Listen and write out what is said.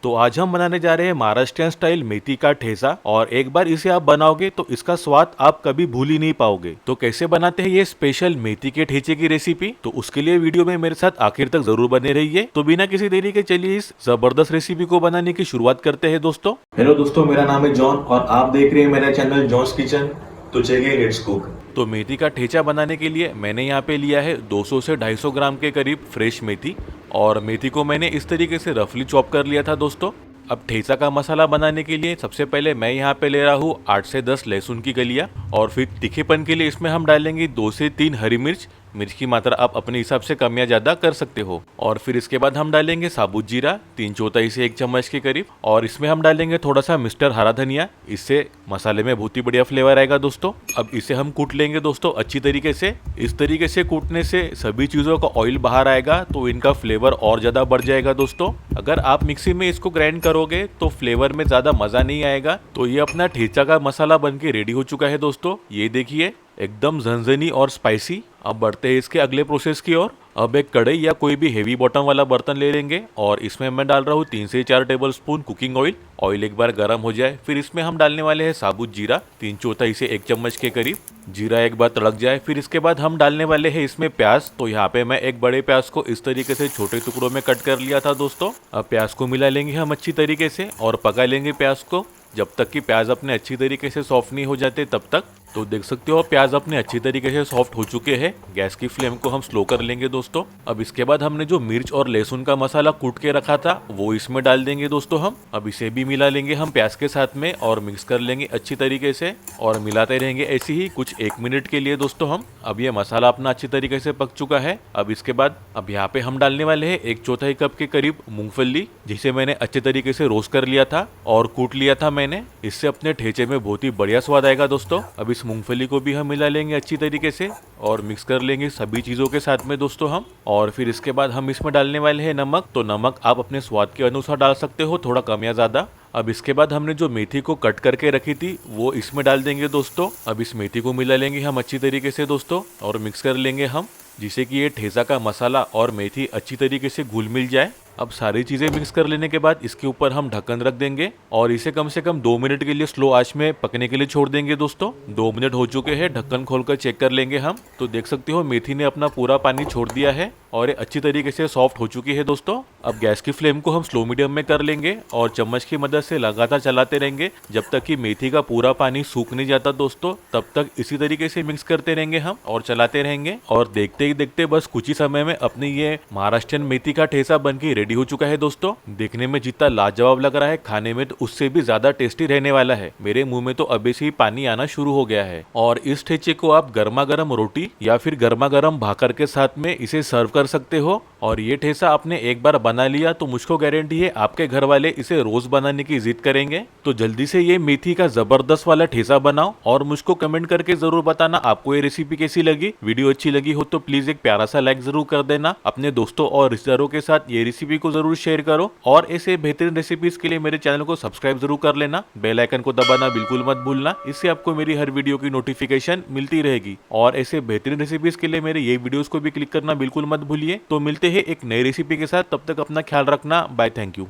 तो आज हम बनाने जा रहे हैं महाराष्ट्रियन स्टाइल मेथी का ठेसा और एक बार इसे आप बनाओगे तो इसका स्वाद आप कभी भूल ही नहीं पाओगे। तो कैसे बनाते हैं ये स्पेशल मेथी के ठेचे की रेसिपी, तो उसके लिए वीडियो में मेरे साथ आखिर तक जरूर बने रहिए। तो बिना किसी देरी के चलिए इस जबरदस्त रेसिपी को बनाने की शुरुआत करते हैं दोस्तों। हेलो दोस्तों, मेरा नाम है जॉन और आप देख रहे हैं मेरा चैनल जॉन्स किचन। तो चलिए लेट्स कुक। तो मेथी का ठेचा बनाने के लिए मैंने यहाँ पे लिया है 200 से 250 ग्राम के करीब फ्रेश मेथी और मेथी को मैंने इस तरीके से रफली चॉप कर लिया था दोस्तों। अब ठेचा का मसाला बनाने के लिए सबसे पहले मैं यहाँ पे ले रहा हूँ 8 से 10 लहसुन की कलियाँ और फिर तीखेपन के लिए इसमें हम डालेंगे 2 से 3 हरी मिर्च। मिर्च की मात्रा आप अपने हिसाब से कम या ज्यादा कर सकते हो। और फिर इसके बाद हम डालेंगे साबुत जीरा 3/4 से 1 चम्मच के करीब और इसमें हम डालेंगे थोड़ा सा मिस्टर हरा धनिया। इससे मसाले में बहुत ही बढ़िया फ्लेवर आएगा दोस्तों। अब इसे हम कूट लेंगे दोस्तों अच्छी तरीके से। इस तरीके से कूटने से सभी चीजों का ऑयल बाहर आएगा तो इनका फ्लेवर और ज्यादा बढ़ जाएगा दोस्तों। अगर आप मिक्सी में इसको ग्राइंड करोगे तो फ्लेवर में ज्यादा मजा नहीं आएगा। तो ये अपना ठेचा का मसाला बन के रेडी हो चुका है दोस्तों। ये देखिए एकदम झनझनी और स्पाइसी। अब बढ़ते हैं इसके अगले प्रोसेस की ओर। अब एक कढ़ाई या कोई भी हेवी बॉटम वाला बर्तन ले लेंगे और इसमें मैं डाल रहा हूँ 3 से 4 टेबलस्पून कुकिंग ऑयल। ऑयल एक बार गर्म हो जाए फिर इसमें हम डालने वाले हैं साबुत जीरा 3/4 से 1 चम्मच के करीब। जीरा एक बार तड़क जाए फिर इसके बाद हम डालने वाले हैं इसमें प्याज। तो यहाँ पे मैं एक बड़े प्याज को इस तरीके से छोटे टुकड़ों में कट कर लिया था दोस्तों। अब प्याज को मिला लेंगे हम अच्छी तरीके से और पका लेंगे प्याज को जब तक कि प्याज अपने अच्छी तरीके से सॉफ्ट नहीं हो जाते तब तक। तो देख सकते हो प्याज अपने अच्छी तरीके से सॉफ्ट हो चुके हैं। गैस की फ्लेम को हम स्लो कर लेंगे दोस्तों। अब इसके बाद हमने जो मिर्च और लहसुन का मसाला कूट के रखा था वो इसमें डाल देंगे दोस्तों हम। अब इसे भी मिला लेंगे हम प्याज के साथ में और मिक्स कर लेंगे अच्छी तरीके से और मिलाते रहेंगे ऐसे ही कुछ 1 मिनट के लिए दोस्तों हम। अब ये मसाला अपना अच्छी तरीके से पक चुका है। अब इसके बाद अब यहाँ पे हम डालने वाले हैं 1/4 कप के करीब मूंगफली, जिसे मैंने अच्छे तरीके से रोस्ट कर लिया था और कूट लिया था मैंने। इससे अपने ठेचे में बहुत ही बढ़िया स्वाद आएगा दोस्तों। अब इस मूंगफली को भी हम मिला लेंगे अच्छी तरीके से और मिक्स कर लेंगे सभी चीजों के साथ में दोस्तों हम। और फिर इसके बाद हम इसमें डालने वाले हैं नमक। तो नमक आप अपने स्वाद के अनुसार डाल सकते हो, थोड़ा कम या ज्यादा। अब इसके बाद हमने जो मेथी को कट करके रखी थी वो इसमें डाल देंगे दोस्तों। अब इस मेथी को मिला लेंगे हम अच्छी तरीके से दोस्तों और मिक्स कर लेंगे हम, जिससे कि ये ठेसा का मसाला और मेथी अच्छी तरीके से घुल मिल जाए। अब सारी चीजें मिक्स कर लेने के बाद इसके ऊपर हम ढक्कन रख देंगे और इसे कम से कम 2 मिनट के लिए स्लो आंच में पकने के लिए छोड़ देंगे दोस्तों। 2 मिनट हो चुके हैं, ढक्कन खोलकर चेक कर लेंगे हम। तो देख सकते हो मेथी ने अपना पूरा पानी छोड़ दिया है और ये अच्छी तरीके से सॉफ्ट हो चुकी है दोस्तों। अब गैस की फ्लेम को हम स्लो मीडियम में कर लेंगे और चम्मच की मदद से लगातार चलाते रहेंगे जब तक कि मेथी का पूरा पानी सूख नहीं जाता दोस्तों। तब तक इसी तरीके से मिक्स करते रहेंगे हम और चलाते रहेंगे। और देखते ही देखते बस कुछ ही समय में अपनी ये महाराष्ट्रियन मेथी का ठेसा बन के रेडी हो चुका है दोस्तों। देखने में जितना लाजवाब लग रहा है, खाने में तो उससे भी ज्यादा टेस्टी रहने वाला है। मेरे मुंह में तो अभी से ही पानी आना शुरू हो गया है। और इस ठेचे को आप गर्मा गर्म रोटी या फिर गर्मा गर्म भाकर के साथ में इसे सर्व कर सकते हो। और ये ठेसा आपने एक बार बना लिया तो मुझको गारंटी है आपके घर वाले इसे रोज बनाने की जिद करेंगे। तो जल्दी से ये मेथी का जबरदस्त वाला ठेसा बनाओ और मुझको कमेंट करके जरूर बताना आपको ये रेसिपी कैसी लगी। वीडियो अच्छी लगी हो तो प्लीज एक प्यारा सा लाइक जरूर कर देना। अपने दोस्तों और रिश्तेदारों के साथ ये रेसिपी को जरूर शेयर करो और ऐसे बेहतरीन रेसिपीज के लिए मेरे चैनल को सब्सक्राइब जरूर कर लेना। बेल आइकन को दबाना बिल्कुल मत भूलना, इससे आपको मेरी हर वीडियो की नोटिफिकेशन मिलती रहेगी। और ऐसे बेहतरीन रेसिपीज के लिए मेरे ये वीडियोस को भी क्लिक करना बिल्कुल मत भूलिए। तो मिलते हैं एक नई रेसिपी के साथ, तब तक अपना ख्याल रखना। Bye, thank you.